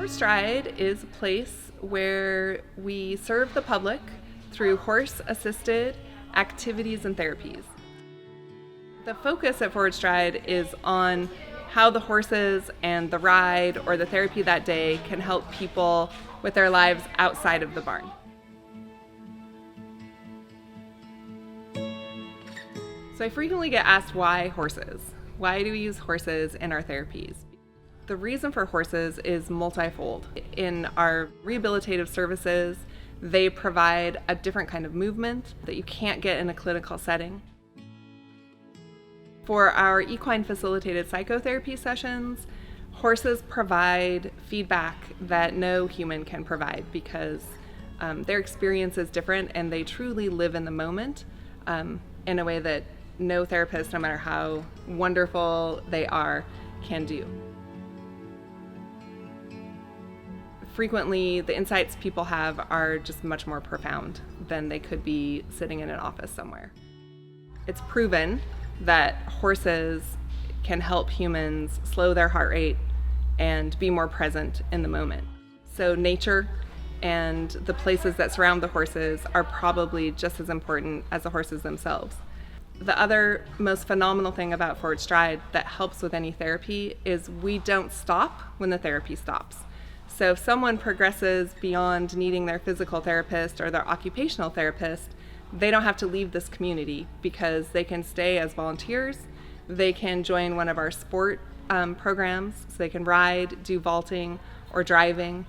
Forward Stride is a place where we serve the public through horse-assisted activities and therapies. The focus at Forward Stride is on how the horses and the ride or the therapy that day can help people with their lives outside of the barn. So I frequently get asked why horses? Why do we use horses in our therapies? The reason for horses is multifold. In our rehabilitative services, they provide a different kind of movement that you can't get in a clinical setting. For our equine facilitated psychotherapy sessions, horses provide feedback that no human can provide because their experience is different and they truly live in the moment in a way that no therapist, no matter how wonderful they are, can do. Frequently, the insights people have are just much more profound than they could be sitting in an office somewhere. It's proven that horses can help humans slow their heart rate and be more present in the moment. So nature and the places that surround the horses are probably just as important as the horses themselves. The other most phenomenal thing about Forward Stride that helps with any therapy is we don't stop when the therapy stops. So if someone progresses beyond needing their physical therapist or their occupational therapist, they don't have to leave this community because they can stay as volunteers. They can join one of our sport programs, so they can ride, do vaulting, or driving.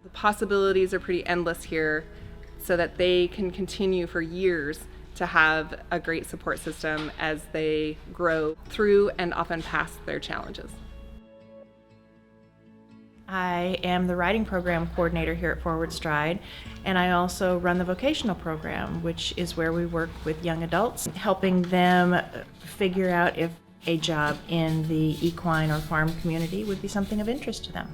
The possibilities are pretty endless here so that they can continue for years to have a great support system as they grow through and often past their challenges. I am the riding program coordinator here at Forward Stride, and I also run the vocational program, which is where we work with young adults, helping them figure out if a job in the equine or farm community would be something of interest to them.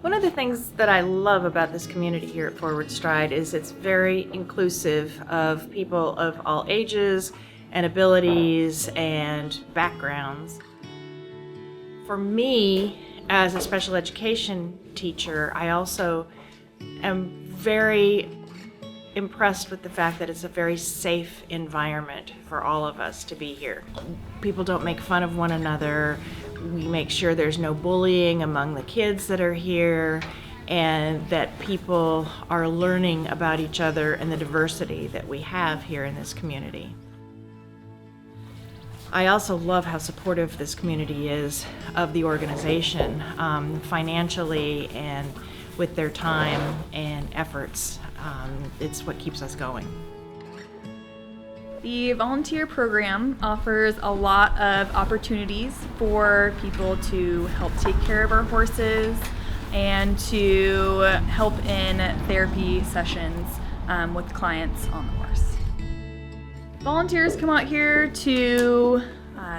One of the things that I love about this community here at Forward Stride is it's very inclusive of people of all ages and abilities and backgrounds. For me, as a special education teacher, I also am very impressed with the fact that it's a very safe environment for all of us to be here. People don't make fun of one another. We make sure there's no bullying among the kids that are here, and that people are learning about each other and the diversity that we have here in this community. I also love how supportive this community is of the organization, financially and with their time and efforts. It's what keeps us going. The volunteer program offers a lot of opportunities for people to help take care of our horses and to help in therapy sessions with clients on the horse. Volunteers come out here to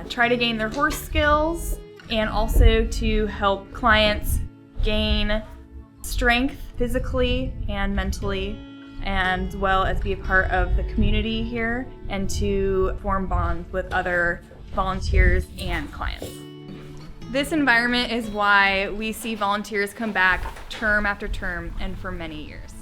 try to gain their horse skills and also to help clients gain strength physically and mentally, and well as be a part of the community here and to form bonds with other volunteers and clients. This environment is why we see volunteers come back term after term and for many years.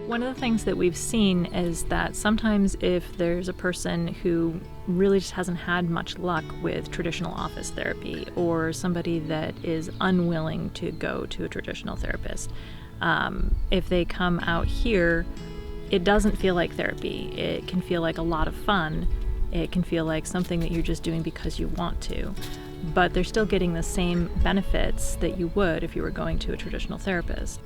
One of the things that we've seen is that sometimes if there's a person who really just hasn't had much luck with traditional office therapy, or somebody that is unwilling to go to a traditional therapist, if they come out here, it doesn't feel like therapy. It can feel like a lot of fun. It can feel like something that you're just doing because you want to, but they're still getting the same benefits that you would if you were going to a traditional therapist.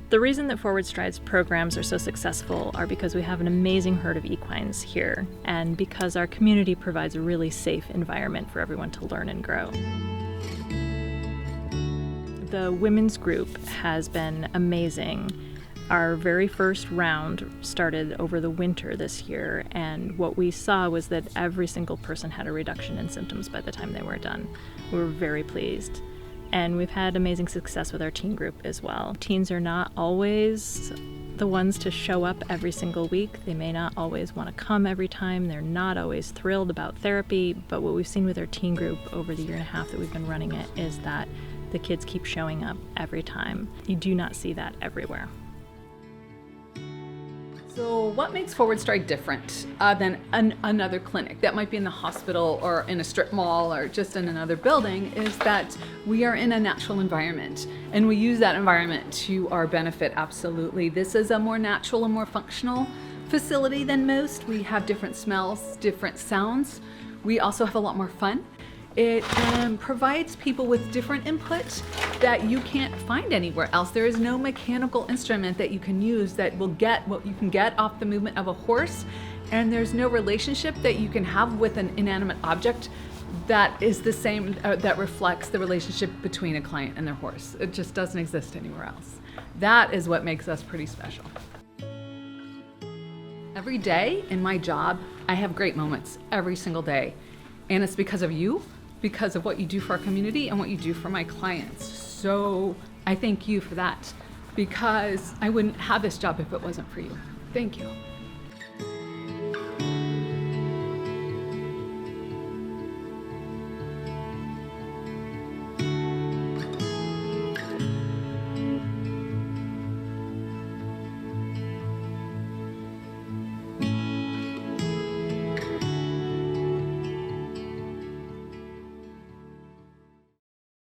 The reason that Forward Stride's programs are so successful are because we have an amazing herd of equines here, and because our community provides a really safe environment for everyone to learn and grow. The women's group has been amazing. Our very first round started over the winter this year, and what we saw was that every single person had a reduction in symptoms by the time they were done. We were very pleased. And we've had amazing success with our teen group as well. Teens are not always the ones to show up every single week. They may not always want to come every time. They're not always thrilled about therapy, but what we've seen with our teen group over the year and a half that we've been running it is that the kids keep showing up every time. You do not see that everywhere. So what makes Forward Stride different than another clinic that might be in the hospital or in a strip mall or just in another building is that we are in a natural environment and we use that environment to our benefit, absolutely. This is a more natural and more functional facility than most. We have different smells, different sounds. We also have a lot more fun. It provides people with different input that you can't find anywhere else. There is no mechanical instrument that you can use that will get what you can get off the movement of a horse, and there's no relationship that you can have with an inanimate object that is the same, that reflects the relationship between a client and their horse. It just doesn't exist anywhere else. That is what makes us pretty special. Every day in my job, I have great moments every single day, and it's because of you, because of what you do for our community and what you do for my clients. So I thank you for that, because I wouldn't have this job if it wasn't for you. Thank you.